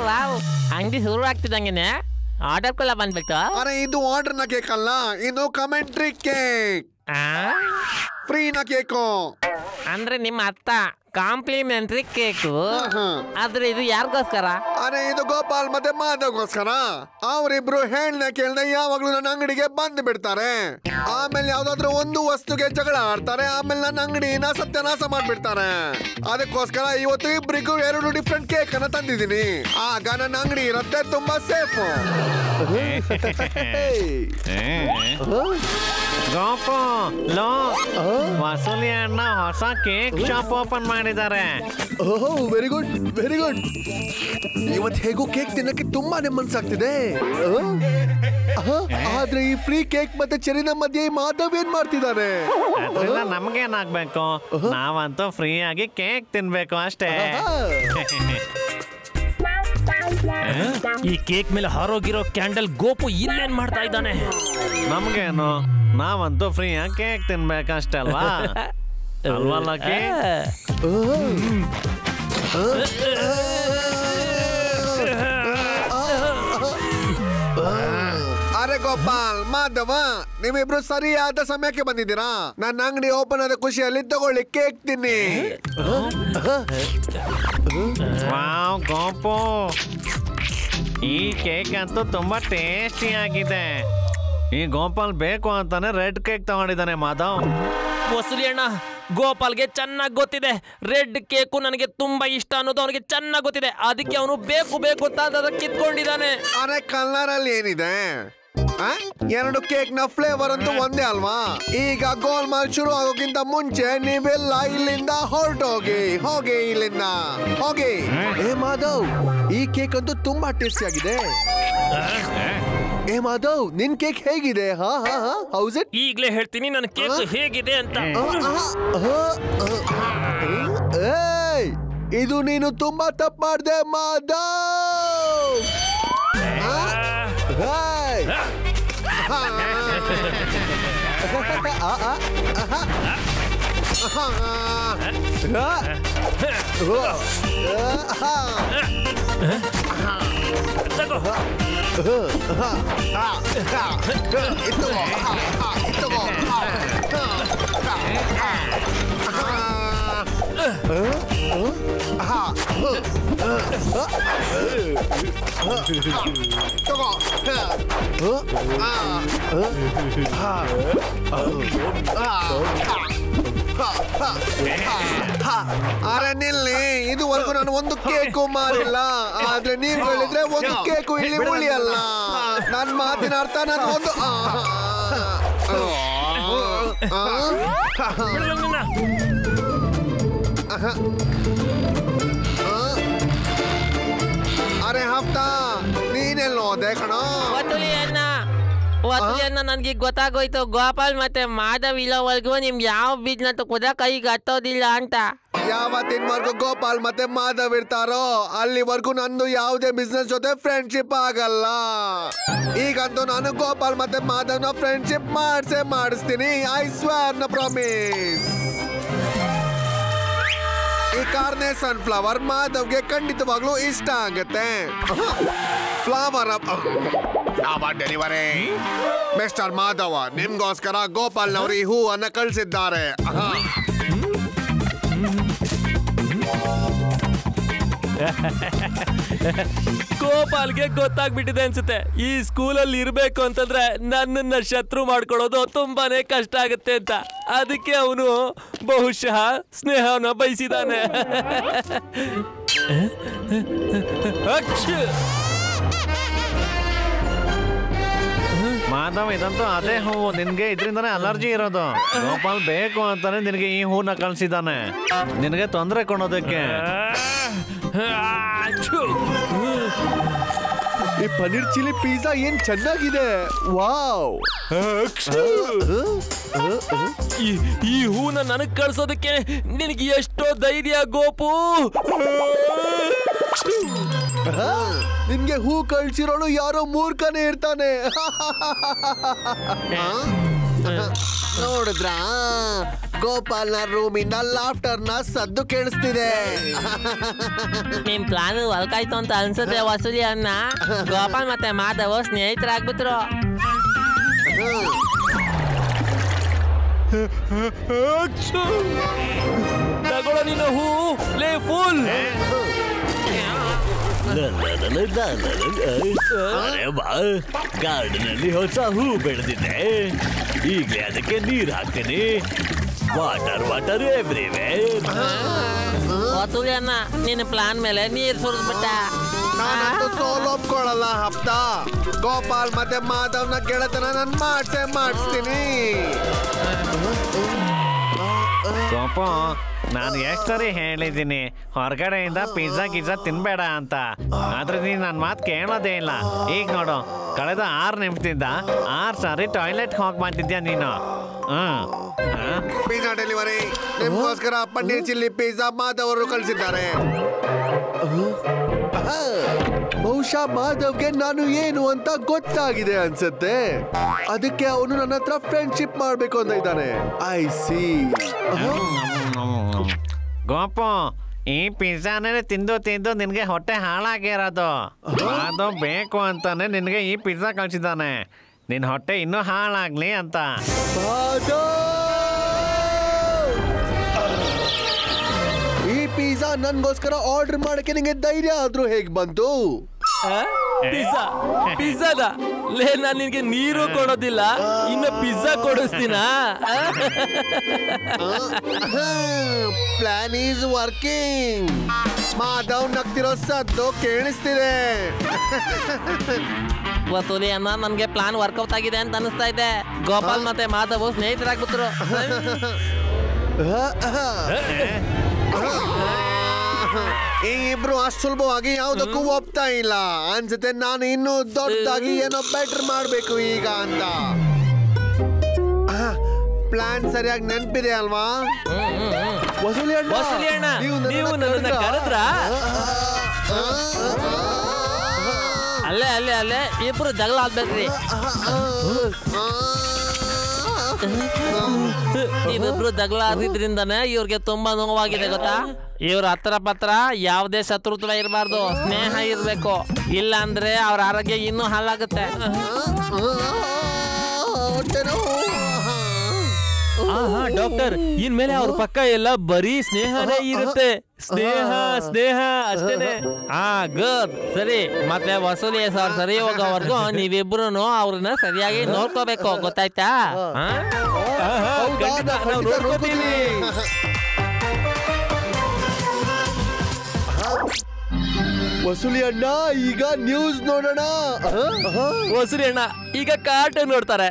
Wow ಅಂಗಡಿ ಶುರು ಆಗ್ತಿದಂಗೆನೆ order ಕೂಡ ಬಂದ್ಬಿಟ್ಟು. ಅರೆ ಇದು ಆರ್ಡರ್ ನ ಕೇಕ್ ಅಲ್ಲ, ಇದು ಕಮೆಂಟ್ರಿ ಕೇಕ್. ಫ್ರೀನ ಕೇಕು ಅಂದ್ರೆ ನಿಮ್ಮ ಅತ್ತ ಕಾಂಪ್ಲಿಮೆಂಟ್ರಿ ಕೇಕು. ಆದ್ರೆ ಇದು ಯಾರಿಗೋಸ್ಕರ? ಅರೆ ಇದು ಗೋಪಾಲ್ ಮತ್ತೆ ಮಾಧವ್ಗೋಸ್ಕರ. ಅವರಿಬ್ರು ಹೇಳ್ದೆ ಕೇಳ್ದೆ ಯಾವಾಗ್ಲೂ ನನ್ನ ಅಂಗಡಿಗೆ ಬಂದು ಬಿಡ್ತಾರೆ. ಆಮೇಲೆ ಯಾವ್ದಾದ್ರು ಒಂದು ವಸ್ತುಗೆ ಜಗಳ ಆಡ್ತಾರೆ. ಆಮೇಲೆ ನನ್ನ ಅಂಗಡಿನ ಸತ್ಯನಾಶ ಮಾಡ್ಬಿಡ್ತಾರೆ. ಅದಕ್ಕೋಸ್ಕರ ಇವತ್ತು ಇಬ್ರಿಗೂ 2 ಡಿಫ್ರೆಂಟ್ ಕೇಕ್ ಅನ್ನ ತಂದಿದ್ದೀನಿ. ಆಗ ನನ್ನ ಅಂಗಡಿ ಇರುತ್ತೆ ತುಂಬಾ ಸೇಫ್. ವಸೂಲಿ ಅಣ್ಣ ಹೊಸ ಕೇಕ್ ಶಾಪ್ ಓಪನ್ ಮಾಡಿದ್ದಾರೆ. Very good very good. ಇವತ್ತು ಹೇಗೂ ಕೇಕ್ ತಿನ್ನಕ್ಕೆ ತುಂಬಾನೇ ಮನ್ಸಾಗ್ತಿದೆ. ಆದ್ರೆ ಈ ಫ್ರೀ ಕೇಕ್ ಮತ್ತೆ ಚೆರಿನ ಮಧ್ಯೆ ಮಾಧವ್ ಏನ್ ಮಾಡ್ತಿದ್ದಾರೆ? ನಮ್ಗೇನಾಗ್ಬೇಕು, ನಾವಂತೂ ಫ್ರೀ ಆಗಿ ಕೇಕ್ ತಿನ್ಬೇಕು ಅಷ್ಟೇ. ಈ ಕೇಕ್ ಮೇಲೆ ಹಾರೋಗಿರೋ ಕ್ಯಾಂಡಲ್ ಗೋಪು ಇಲ್ಲೇನ್ ಮಾಡ್ತಾ ಇದ್ದಾನೆ? ನಮ್ಗೇನು, ನಾವಂತೂ ಫ್ರೀ ಆಗಿ ಕೇಕ್ ತಿನ್ಬೇಕಷ್ಟೇ ಅಲ್ವಾ? ಅಲ್ವಲ್ಲ ಅರೆ ಗೋಪಾಲ್ ಮಾಧವ, ನೀವಿಬ್ರು ಸರಿಯಾದ ಸಮಯಕ್ಕೆ ಬಂದಿದ್ದೀರಾ. ನನ್ನ ಅಂಗಡಿ ಓಪನ್ ಆದ ಖುಷಿಯಲ್ಲಿ ತಗೊಳ್ಳಿ, ಕೇಕ್ ತಿನ್ನಿ. ವಾವ್ ಗೋಪು, ಈ ಕೇಕ್ ಅಂತೂ ತುಂಬಾ ಟೇಸ್ಟಿ ಆಗಿದೆ. ಈ ಗೋಪಾಲ್ ಬೇಕು ಅಂತಾನೆ ರೆಡ್ ಕೇಕ್ ತಗೊಂಡಿದ್ದಾನೆ ಮಾಧವ್. ವಸೂಲಿ ಅಣ್ಣ, ಗೋಪಾಲ್ಗೆ ಚೆನ್ನಾಗಿ ಗೊತ್ತಿದೆ ರೆಡ್ ಕೇಕು ನನಗೆ ತುಂಬಾ ಇಷ್ಟ ಅನ್ನೋದು ಅವನಿಗೆ ಚೆನ್ನಾಗಿ ಗೊತ್ತಿದೆ. ಅದಕ್ಕೆ ಅವನು ಬೇಕು ಬೇಕು ಅಂತ ಕಿತ್ಕೊಂಡಿದ್ದಾನೆ. ಅರೆ ಕಲರ್ ಅಲ್ಲಿ ಏನಿದೆ? 2 ಕೇಕ್ ನ ಫ್ಲೇವರ್ ಅಂತೂ ಒಂದೇ ಅಲ್ವಾ? ಈಗ ಗೋಲ್ಮಾಲ್ ಶುರು ಆಗೋಕ್ಕಿಂತ ಮುಂಚೆ ನೀವೆಲ್ಲ ಇಲ್ಲಿಂದ ಹೊರಟೋಗಿ. ಹೋಗಿ ಇಲ್ಲಿಂದ ಹೋಗಿ. ಏ ಮಾಧವ್, ಈ ಕೇಕ್ ಅಂತೂ ತುಂಬಾ ಟೇಸ್ಟಿ ಆಗಿದೆ. ಏ ಮಾಧವ್, ನಿನ್ ಕೇಕ್ ಹೇಗಿದೆ? House it? ಈಗ್ಲೇ ಹೇಳ್ತೀನಿ ನನ್ನ ಕೇಕ್ ಹೇಗಿದೆ ಅಂತ. ಇದು ನೀನು ತುಂಬಾ ತಪ್ಪು ಮಾಡ್ದೆ ಮಾಧವ್. ಅರೆ ನಿಲ್ಲಿ, ಇದುವರೆಗೂ ನಾನು ಒಂದು ಕೇಕು ಮಾರಿಲ್ಲ. ಆದ್ರೆ ನೀವು ಹೇಳಿದ್ರೆ ಒಂದು ಕೇಕು ಇಲ್ಲಿ ಉಳಿಯಲ್ಲ. ನನ್ನ ಮಾತಿನ ಅರ್ಥ ನಾನು ಒಂದು ಅರೆ ಹಫ್ತಾ, ನೀನೆಲ್ಲ ಹೋದೆ ಕಣೋ? ವಸೂಲಿಯನ್ನ ನನ್ಗೆ ಗೊತ್ತಾಗೋಯ್ತು. ಗೋಪಾಲ್ ಮತ್ತೆ ಮಾಧವ್ ಇಲ್ಲವರೆಗೂ ನಿಮ್ಗೆ ಯಾವ ಬಿಸ್ನೆಸ್ ಕೂಡ ಕೈಗೆ ಹತ್ತೋದಿಲ್ಲ ಅಂತ. ಯಾವತ್ತಿನವರೆಗೂ ಗೋಪಾಲ್ ಮತ್ತೆ ಮಾಧವ್ ಇರ್ತಾರೋ ಅಲ್ಲಿವರೆಗೂ ನಂದು ಯಾವುದೇ ಬಿಸ್ನೆಸ್ ಜೊತೆ ಫ್ರೆಂಡ್ಶಿಪ್ ಆಗಲ್ಲ. ಈಗಂತೂ ನಾನು ಗೋಪಾಲ್ ಮತ್ತೆ ಮಾಧವ್ನ ಫ್ರೆಂಡ್ಶಿಪ್ ಮಾಡಿಸ್ತೀನಿ. ಐ ಸ್ವೇರ್ ನ ಪ್ರಾಮಿಸ್. ಈ ಕಾರ್ನೆ ಸನ್ಫ್ಲವರ್ ಮಾಧವ್ಗೆ ಖಂಡಿತವಾಗ್ಲೂ ಇಷ್ಟ ಆಗುತ್ತೆ. Flower delivery. ಮಿಸ್ಟರ್ ಮಾಧವ, ನಿಮ್ಗೋಸ್ಕರ ಗೋಪಾಲ್ನವರು ಈ ಹೂವನ್ನ ಕಳಿಸಿದ್ದಾರೆ. ಗೋಪಾಲ್ಗೆ ಗೊತ್ತಾಗ್ಬಿಟ್ಟಿದೆ ಅನ್ಸುತ್ತೆ, ಈ ಸ್ಕೂಲಲ್ಲಿ ಇರ್ಬೇಕು ಅಂತಂದ್ರೆ ನನ್ನನ್ನ ಶತ್ರು ಮಾಡ್ಕೊಳ್ಳೋದು ತುಂಬಾನೇ ಕಷ್ಟ ಆಗುತ್ತೆ ಅಂತ. ಅದಕ್ಕೆ ಅವನು ಬಹುಶಃ ಸ್ನೇಹವನ್ನ ಬಯಸಿದಾನೆ. ಮಾಧವ್, ಇದಂತೂ ಅದೇ ಹೂವು. ನಿನ್ಗೆ ಇದರಿಂದಾನೇ ಅಲರ್ಜಿ ಇರೋದು. ಗೋಪಾಲ್ ಬೇಕು ಅಂತಾನೆ ನಿನಗೆ ಈ ಹೂನ ಕಳ್ಸಿದ್ದಾನೆ, ನಿನಗೆ ತೊಂದರೆ ಕೊಡೋದಕ್ಕೆ. ಈ ಪನ್ನೀರ್ ಚಿಲ್ಲಿ ಪಿಜ್ಜಾ ಏನ್ ಚೆನ್ನಾಗಿದೆ. ವಾವ್. ಈ ಹೂನ ನನಗ್ ಕಳ್ಸೋದಕ್ಕೆ ನಿನಗೆ ಎಷ್ಟೋ ಧೈರ್ಯ ಗೋಪು. ನಿನ್ಗೆ ಹೂ ಕಳ್ಸಿರೋಳು ಯಾರೋ ಮೂರ್ಖನೇ ಇರ್ತಾನೆ. ನೋಡಿದ್ರಾ? ಗೋಪಾಲ್ನ ರೂಮಿಂದ ಲಾಫ್ಟರ್ನ ಸದ್ದು ಕೇಳಿಸ್ತಿದೆ. ನಿಮ್ ಪ್ಲಾನ್ ವರ್ಕ್ ಆಯ್ತು ಅಂತ ಅನ್ಸುತ್ತೆ ವಸೂಲಿ ಅನ್ನ. ಗೋಪಾಲ್ ಮತ್ತೆ ಮಾಧವ್ ಸ್ನೇಹಿತರಾಗ್ಬಿಟ್ರು. ತಗೊಳ್ಳೋ ನೀನು ಹೂ ಲೇ ಫುಲ್. ಗಾರ್ಡನ್ ಅಲ್ಲಿ ಹೊಸ ಹೂ ಬೆಳೆದಿದೆ. ಈಗಲೇ ಅದಕ್ಕೆ ನೀರ್ ಹಾಕ್ತೀನಿ. Water everywhere. ವಸೂಲಿ ಅನ್ನ ನಿನ್ನ ಪ್ಲಾನ್ ಮೇಲೆ ನೀರ್ ಸುರಿದ್ಬಿಟ್ಟ. ನಾನಂತೂ ಸೋಲು ಒಪ್ಕೊಳ್ಳಲ್ಲ ಹಪ್ತ. ಗೋಪಾಲ್ ಮತ್ತೆ ಮಾಧವ್ನ ಗೆಳತನ ನಾನು ಮಾಡಿಸ್ತೀನಿ. ಗೋಪ, ನಾನು ಎಷ್ಟು ಸರಿ ಹೇಳಿದ್ದೀನಿ ಹೊರಗಡೆಯಿಂದ ಪಿಜ್ಜಾ ತಿನ್ಬೇಡ ಅಂತ. ಆದ್ರೆ ನೀನ್ ನನ್ನ ಮಾತು ಕೇಳೋದೇ ಇಲ್ಲ. ಈಗ ನೋಡು, ಕಳೆದ 6 ನಿಮಿಷದಿಂದ 6 ಸಾರಿ ಟಾಯ್ಲೆಟ್ ಹೋಗಿ ಬಂದಿದ್ಯಾ ನೀನು. ಪಿಜ್ಜಾ ಡೆಲಿವರಿ ನಿಮ್ಗೋಸ್ಕರ ಪನ್ನೀರ್ ಚಿಲ್ಲಿ ಪಿಜ್ಜಾ ಮಾಧವ್ ಅವರು ಕಳಿಸಿದ್ದಾರೆ. ಬಹುಶಃ ಮಾಧವ್ಗೆ ನಾನು ಏನು ಅಂತ ಗೊತ್ತಾಗಿದೆ ಅನ್ಸುತ್ತೆ. ಅದಕ್ಕೆ ಅವನು ನನ್ನ ಹತ್ರ ಫ್ರೆಂಡ್ಶಿಪ್ ಮಾಡ್ಬೇಕು ಅಂತ ಇದ್ದಾನೆ. I C. ಗೋಪ, ಈ ಪಿಜ್ಜಾನೇ ತಿಂದು ನಿನ್ಗೆ ಹೊಟ್ಟೆ ಹಾಳಾಗಿರೋದು. ಅದು ಬೇಕು ಅಂತಾನೆ ನಿನ್ಗೆ ಈ ಪಿಜ್ಜಾ ಕಳ್ಸಿದ್ದಾನೆ. ನಿನ್ ಹೊಟ್ಟೆ ಇನ್ನೂ ಹಾಳಾಗ್ಲಿ ಅಂತ. ಈ ಪಿಜ್ಜಾ ನನ್ಗೋಸ್ಕರ ಆರ್ಡರ್ ಮಾಡಕ್ಕೆ ನಿಂಗೆ ಧೈರ್ಯ ಆದ್ರೂ ಹೇಗ್ ಬಂತು? ಪಿಜ್ಜಾದ ಲೇ, ನಾನು ನಿನ್ಗೆ ನೀರು ಕೊಡೋದಿಲ್ಲ, ಇನ್ನು ಪಿಜ್ಜಾ ಕೊಡಿಸ್ತೀನ. Plan is working. ಮಾಧವ್ ನಗ್ತಿರೋ ಸದ್ದು ಕೇಳಿಸ್ತಿದೆ. ವಸೂಲಿ ಅನ್ನ ನನ್ಗೆ ಪ್ಲಾನ್ ವರ್ಕೌಟ್ ಆಗಿದೆ ಅಂತ ಅನಿಸ್ತಾ ಇದೆ. ಗೋಪಾಲ್ ಮತ್ತೆ ಮಾಧವ್ ಸ್ನೇಹಿತರಾಗ್ಬಿಟ್ರು. ಈ ಇಬ್ರು ಅಷ್ಟು ಸುಲಭವಾಗಿ ಯಾವುದಕ್ಕೂ ಒಪ್ತಾ ಇಲ್ಲ ಅನ್ಸುತ್ತೆ. ನಾನು ಇನ್ನೂ ದೊಡ್ಡದಾಗಿ ಏನೋ ಬೆಟರ್ ಮಾಡ್ಬೇಕು ಈಗ ಅಂತ. ಪ್ಲಾನ್ ಸರಿಯಾಗಿ ನೆನಪಿದೆ ಅಲ್ವಾ? ವಸೂಲಿ ಅಣ್ಣ, ನೀವು ನನ್ನನ್ನ ಕರೆದ್ರಾ? ಅಲ್ಲೇ ಇಬ್ರು ಜಗಳ ಆಡ್ಬೇಕ್ರಿ. ನೀವಿಬ್ರು ಜಗಳ ಆಡಿದ್ರಿಂದನೇ ಇವ್ರಿಗೆ ತುಂಬಾ ನೋವಾಗಿದೆ ಗೊತ್ತಾ. ಇವ್ರ ಹತ್ರ ಪತ್ರ ಯಾವುದೇ ಶತ್ರುತ್ವ ಇರಬಾರ್ದು, ಸ್ನೇಹ ಇರ್ಬೇಕು. ಇಲ್ಲ ಅಂದ್ರೆ ಅವ್ರ ಆರೋಗ್ಯ ಇನ್ನೂ ಹಾಳಾಗುತ್ತೆ. ಡಾಕ್ಟರ್, ಇನ್ಮೇಲೆ ಅವ್ರ ಪಕ್ಕ ಎಲ್ಲ ಬರೀ ಸ್ನೇಹನೇ ಇರುತ್ತೆ. ಸ್ನೇಹ ಅಷ್ಟೇನೆ. ಗುಡ್. ಸರಿ, ಮತ್ತೆ ವಸೂಲಿ ಸರ್ ಸರಿ ಹೋಗೋವರೆಗೂ ನೀವಿಬ್ರು ಅವ್ರನ್ನ ಸರಿಯಾಗಿ ನೋಡ್ಕೋಬೇಕು, ಗೊತ್ತಾಯ್ತಾ? ನೋಡ್ಕೋತೀವಿ. ವಸೂಲಿ ಅಣ್ಣ, ಈಗ ನ್ಯೂಸ್ ನೋಡೋಣ. ವಸೂಲಿ ಅಣ್ಣ ಈಗ ಕಾರ್ಟೂನ್ ನೋಡ್ತಾರೆ.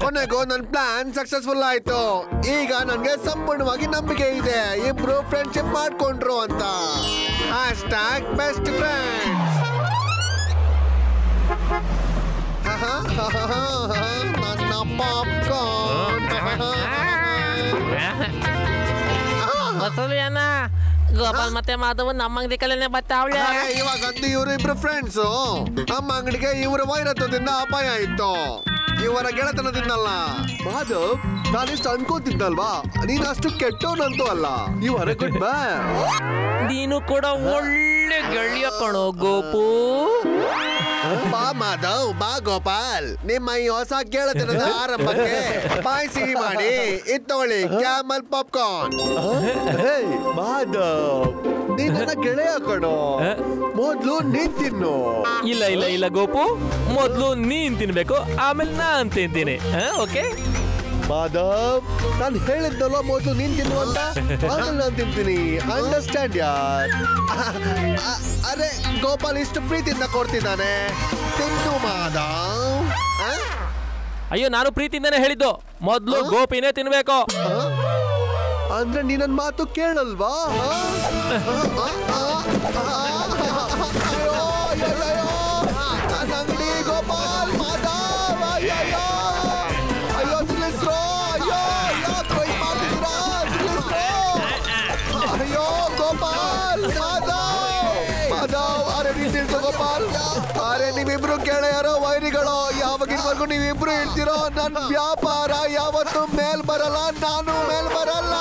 ಕೊನೆಗೂ ನನ್ನ ಪ್ಲಾನ್ ಸಕ್ಸಸ್ಫುಲ್ ಆಯ್ತು. ಈಗ ನನ್ಗೆ ಸಂಪೂರ್ಣವಾಗಿ ನಂಬಿಕೆ ಇದೆ ಇಬ್ರು ಫ್ರೆಂಡ್ಶಿಪ್ ಮಾಡ್ಕೊಂಡ್ರು ಅಂತ. #Best friends. ನನ್ನ ಪಾಪ್ಕಾರ್ನ್. ವಸೂಲಿ ಅನ್ನ, ಗೋಪಾಲ್ ಮತ್ತೆ ಮಾಧವ್ ನಮ್ಮ ಅಂಗಡಿ ಕಲೆನೆ ಬರ್ತಾವಳೆ. ಇವಾಗಂತೂ ಇವರು ಇಬ್ರು ಫ್ರೆಂಡ್ಸು. ನಮ್ಮ ಅಂಗಡಿಗೆ ಇವರ ವೈರತ್ವದಿಂದ ಅಪಾಯ ಇತ್ತು, ಇವರ ಗೆಳೆತನದಿಂದಲ್ಲ. ಮಾಧವ್, ನಾನಿಷ್ಟು ಅನ್ಕೋತಿದ್ದಲ್ವಾ, ನೀನ್ ಅಷ್ಟು ಕೆಟ್ಟವನಂತೂ ಅಲ್ಲ. ಇವರ ಗುಡ್ ಮ್ಯಾನ್. ನೀನು ಕೂಡ ಒಳ್ಳೆ ಗೆಳೆಯ ಕಣೋ ಗೋಪು. ಬಾ ಮಾಧವ್, ಬಾ ಗೋಪಾಲ್, ನಿಮ್ಮ ಈ ಹೊಸ ಕೇಳತನದ ಆರಂಭಕ್ಕೆ ಬಾಯ್ ಸಿಹಿ ಮಾಡಿ ಇತ್ತೊಳ್ಳಿ ಕ್ಯಾಮಲ್ ಪಾಪ್ಕಾರ್ನ್. ಮಾಧವ್, ನೀನ್ ನನ್ನ ಗೆಳೆಯ ಕಣೋ, ಮೊದ್ಲು ನೀನ್ ತಿನ್ನು. ಇಲ್ಲ ಇಲ್ಲ ಇಲ್ಲ ಗೋಪು, ಮೊದ್ಲು ನೀನ್ ತಿನ್ಬೇಕು, ಆಮೇಲೆ ನಾನ್ ತಿಂತೀನಿ. ಓಕೆ ಮಾಧವ್, ನಾನು ಹೇಳಿದ್ದಲ್ಲ ಮೊದಲು ನೀನ್ ತಿನ್ನು ಅಂತ, ಆಮೇಲೆ ನಾನು ತಿಂತೀನಿ. ಅಂಡರ್ಸ್ಟ್ಯಾಂಡ್ ಯಾರ್? ಅರೆ ಗೋಪಾಲ್ ಇಷ್ಟು ಪ್ರೀತಿಯಿಂದ ಕೊಡ್ತಿದ್ದಾನೆ, ತಿನ್ನು ಮಾಧವ್. ಅಯ್ಯೋ, ನಾನು ಪ್ರೀತಿಯಿಂದಾನೆ ಹೇಳಿದ್ದು, ಮೊದ್ಲು ಗೋಪಿನೇ ತಿನ್ಬೇಕು. ಅಂದ್ರೆ ನೀ ನನ್ ಮಾತು ಕೇಳಲ್ವಾ? ಅಂಗಡಿ ಗೋಪಾಲ್, ಮಾಧವ್, ಅಯ್ಯೋ ತಿಳಿಸ್ರೋ, ಅಯ್ಯೋ ಗೋಪಾಲ್, ಮಾಧವ್, ಅರೆ ನೀನ್ ತಿಳ್ಕೊ ಗೋಪಾಲ್. ಅರೆ ನೀವಿಬ್ರು ಗೆಳೆಯರೋ ವೈರಿಗಳು, ಯಾವಾಗಿನವರೆಗೂ ನೀವಿಬ್ರು ಇರ್ತೀರೋ ನನ್ನ ವ್ಯಾಪಾರ ಯಾವತ್ತೂ ಮೇಲ್ ಬರಲ್ಲ, ನಾನು ಮೇಲ್ ಬರಲ್ಲ.